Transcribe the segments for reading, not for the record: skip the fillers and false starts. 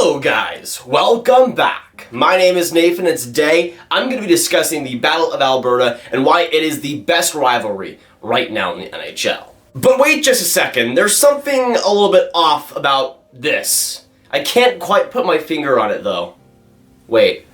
Hello guys, welcome back. My name is Nathan and today I'm going to be discussing the Battle of Alberta and why it is the best rivalry right now in the NHL. But wait just a second, there's something a little bit off about this. I can't quite put my finger on it though. Wait.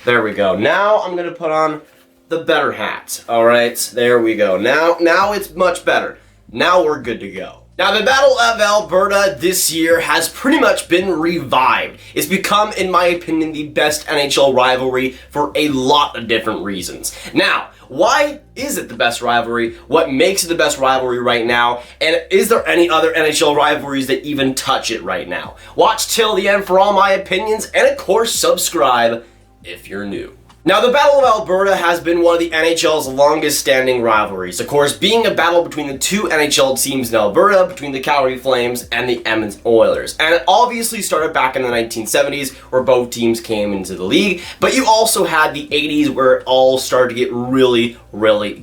There we go. Now I'm going to put on the better hat. Alright, there we go. Now it's much better. Now we're good to go. Now, the Battle of Alberta this year has pretty much been revived. It's become, in my opinion, the best NHL rivalry for a lot of different reasons. Now, why is it the best rivalry? What makes it the best rivalry right now? And is there any other NHL rivalries that even touch it right now? Watch till the end for all my opinions, and of course, subscribe if you're new. Now, the Battle of Alberta has been one of the NHL's longest standing rivalries, of course being a battle between the two NHL teams in Alberta, between the Calgary Flames and the Edmonton Oilers. And it obviously started back in the 1970s where both teams came into the league, but you also had the 80s where it all started to get really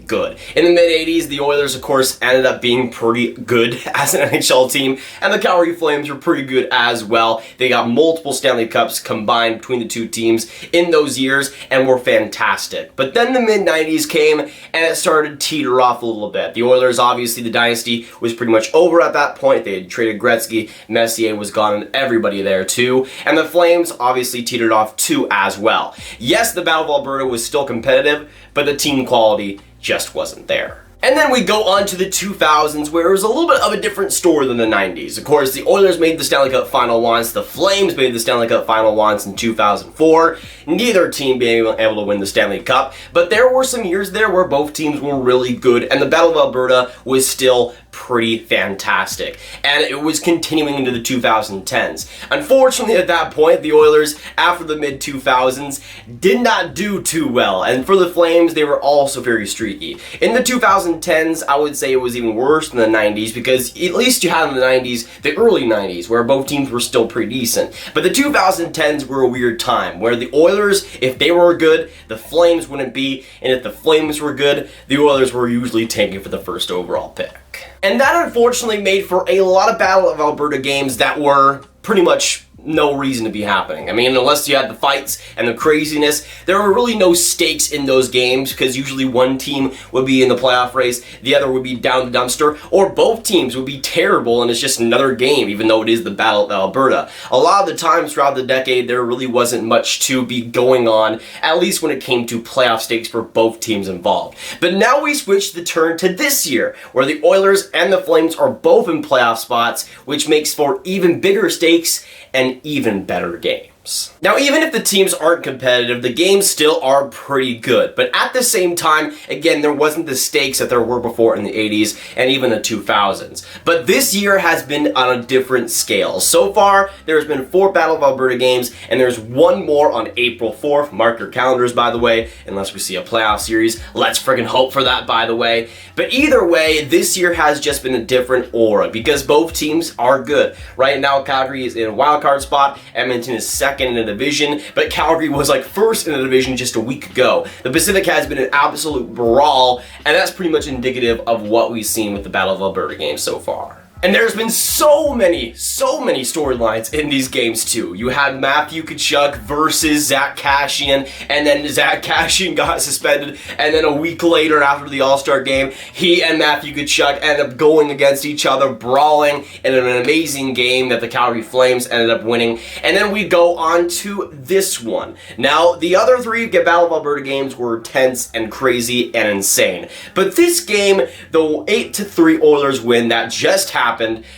good. In the mid-80s, the Oilers, of course, ended up being pretty good as an NHL team, and the Calgary Flames were pretty good as well. They got multiple Stanley Cups combined between the two teams in those years, and were fantastic. But then the mid-90s came, and it started to teeter off a little bit. The Oilers, obviously, the dynasty was pretty much over at that point. They had traded Gretzky, Messier was gone, and everybody there too. And the Flames obviously teetered off too as well. Yes, the Battle of Alberta was still competitive, but the team quality just wasn't there. And then we go on to the 2000s, where it was a little bit of a different story than the 90s. Of course, the Oilers made the Stanley Cup Final once, the Flames made the Stanley Cup Final once in 2004, neither team being able to win the Stanley Cup, but there were some years there where both teams were really good, and the Battle of Alberta was still pretty fantastic. And it was continuing into the 2010s. Unfortunately, at that point, the Oilers, after the mid-2000s, did not do too well, and for the Flames, they were also very streaky. In the 2010s, I would say it was even worse than the 90s, because at least you had in the 90s, the early 90s, where both teams were still pretty decent. But the 2010s were a weird time, where the Oilers, if they were good, the Flames wouldn't be, and if the Flames were good, the Oilers were usually tanking for the first overall pick. And that unfortunately made for a lot of Battle of Alberta games that were pretty much no reason to be happening. I mean, unless you had the fights and the craziness, there were really no stakes in those games, because usually one team would be in the playoff race, the other would be down the dumpster, or both teams would be terrible and it's just another game, even though it is the Battle of Alberta. A lot of the times throughout the decade, there really wasn't much to be going on, at least when it came to playoff stakes for both teams involved. But now we switch the turn to this year, where the Oilers and the Flames are both in playoff spots, which makes for even bigger stakes and even better games. Now, even if the teams aren't competitive, the games still are pretty good. But at the same time, again, there wasn't the stakes that there were before in the 80s and even the 2000s. But this year has been on a different scale. So far, there's been 4 Battle of Alberta games, and there's one more on April 4th. Mark your calendars, by the way, unless we see a playoff series. Let's friggin' hope for that, by the way. But either way, this year has just been a different aura, because both teams are good. Right now, Calgary is in a wildcard spot. Edmonton is second in the division, but Calgary was like first in the division just a week ago. The Pacific has been an absolute brawl, and that's pretty much indicative of what we've seen with the Battle of Alberta games so far. And there's been so many storylines in these games too. You had Matthew Tkachuk versus Zach Kassian, and then Zach Kassian got suspended, and then a week later after the All-Star game, he and Matthew Tkachuk ended up going against each other, brawling in an amazing game that the Calgary Flames ended up winning. And then we go on to this one. Now, the other 3 Battle of Alberta games were tense and crazy and insane. But this game, the 8-3 Oilers win that just happened,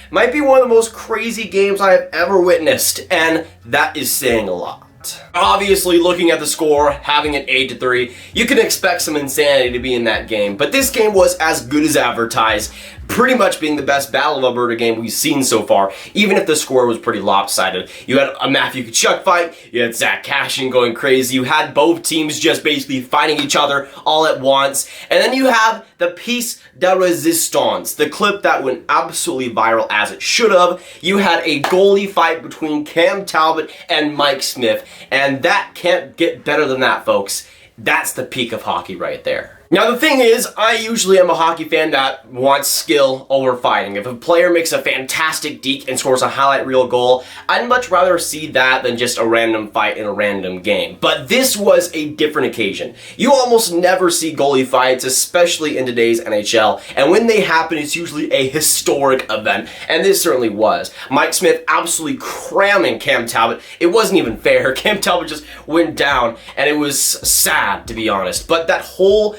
might be one of the most crazy games I have ever witnessed, and that is saying a lot. Obviously, looking at the score, having it 8-3, you can expect some insanity to be in that game, but this game was as good as advertised, pretty much being the best Battle of Alberta game we've seen so far, even if the score was pretty lopsided. You had a Matthew Tkachuk fight, you had Zach Kassian going crazy, you had both teams just basically fighting each other all at once, and then you have the piece de resistance, the clip that went absolutely viral as it should have. You had a goalie fight between Cam Talbot and Mike Smith, and that can't get better than that, folks. That's the peak of hockey right there. Now the thing is, I usually am a hockey fan that wants skill over fighting. If a player makes a fantastic deke and scores a highlight reel goal, I'd much rather see that than just a random fight in a random game. But this was a different occasion. You almost never see goalie fights, especially in today's NHL, and when they happen, it's usually a historic event, and this certainly was. Mike Smith absolutely cramming Cam Talbot. It wasn't even fair. Cam Talbot just went down, and it was sad, to be honest. But that whole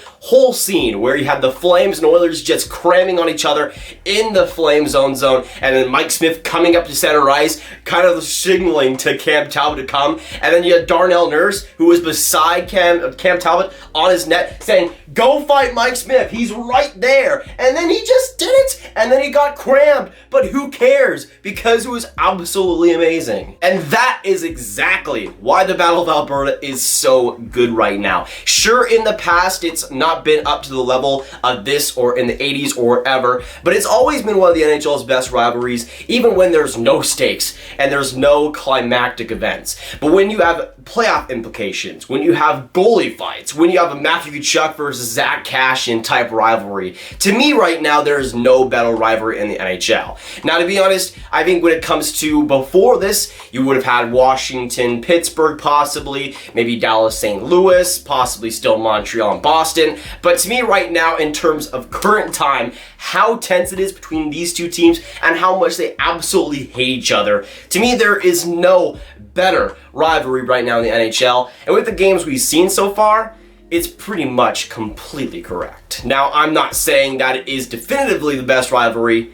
scene where you had the Flames and Oilers just cramming on each other in the Flame zone, and then Mike Smith coming up to center ice, kind of signaling to Cam Talbot to come, and then you had Darnell Nurse, who was beside Cam Talbot on his net, saying, "Go fight Mike Smith, he's right there," and then he just did it, and then he got crammed, but who cares, because it was absolutely amazing. And that is exactly why the Battle of Alberta is so good right now. Sure, in the past, it's not been up to the level of this or in the 80s or wherever, but it's always been one of the NHL's best rivalries, even when there's no stakes and there's no climactic events. But when you have playoff implications, when you have goalie fights, when you have a Matthew Tkachuk versus Zach Kassian type rivalry, to me right now there is no better rivalry in the NHL. Now, to be honest, I think when it comes to before this, you would have had Washington, Pittsburgh possibly, maybe Dallas, St. Louis, possibly still Montreal and Boston. But to me right now, in terms of current time, how tense it is between these two teams and how much they absolutely hate each other, to me there is no better rivalry right now in the NHL. And with the games we've seen so far, it's pretty much completely correct. Now, I'm not saying that it is definitively the best rivalry,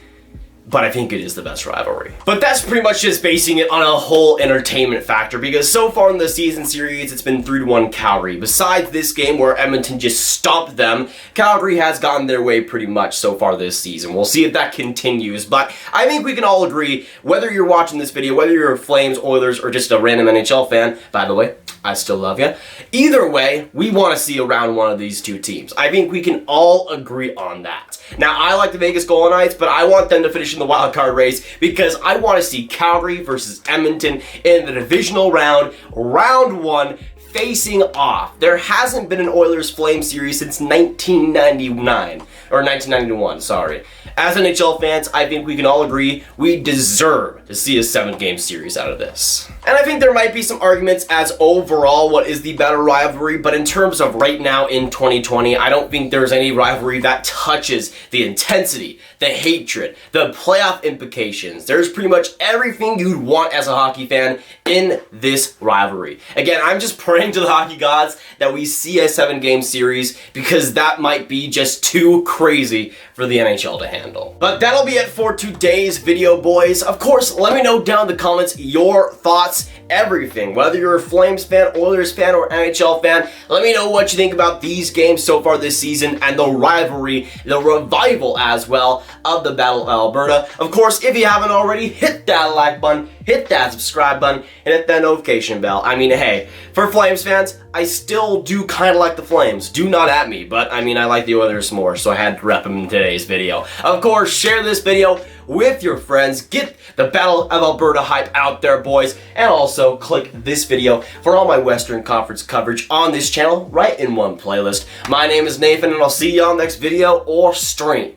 but I think it is the best rivalry. But that's pretty much just basing it on a whole entertainment factor, because so far in the season series, it's been 3-1 Calgary. Besides this game where Edmonton just stomped them, Calgary has gotten their way pretty much so far this season. We'll see if that continues, but I think we can all agree, whether you're watching this video, whether you're a Flames, Oilers, or just a random NHL fan, by the way, I still love you. Either way, we want to see a round one of these two teams. I think we can all agree on that. Now, I like the Vegas Golden Knights, but I want them to finish in the wild card race because I want to see Calgary versus Edmonton in the divisional round, round one, facing off. There hasn't been an Oilers-Flames series since 1999, or 1991, sorry. As NHL fans, I think we can all agree we deserve to see a 7-game series out of this. And I think there might be some arguments as overall what is the better rivalry, but in terms of right now in 2020, I don't think there's any rivalry that touches the intensity, the hatred, the playoff implications. There's pretty much everything you'd want as a hockey fan in this rivalry. Again, I'm just praying to the hockey gods that we see a 7-game series, because that might be just too crazy for the NHL to handle. But that'll be it for today's video, boys. Of course, let me know down in the comments your thoughts, everything. Whether you're a Flames fan, Oilers fan, or NHL fan, let me know what you think about these games so far this season and the rivalry, the revival as well of the Battle of Alberta. Of course, if you haven't already, hit that like button, hit that subscribe button, and hit that notification bell. I mean, hey, for Flames fans, I still do kind of like the Flames. Do not at me, but I mean, I like the Oilers more, so I had to rep them in today's video. Of course, share this video with your friends. Get the Battle of Alberta hype out there, boys. And also, click this video for all my Western Conference coverage on this channel, right in one playlist. My name is Nathan, and I'll see y'all next video or stream.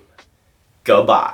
Goodbye.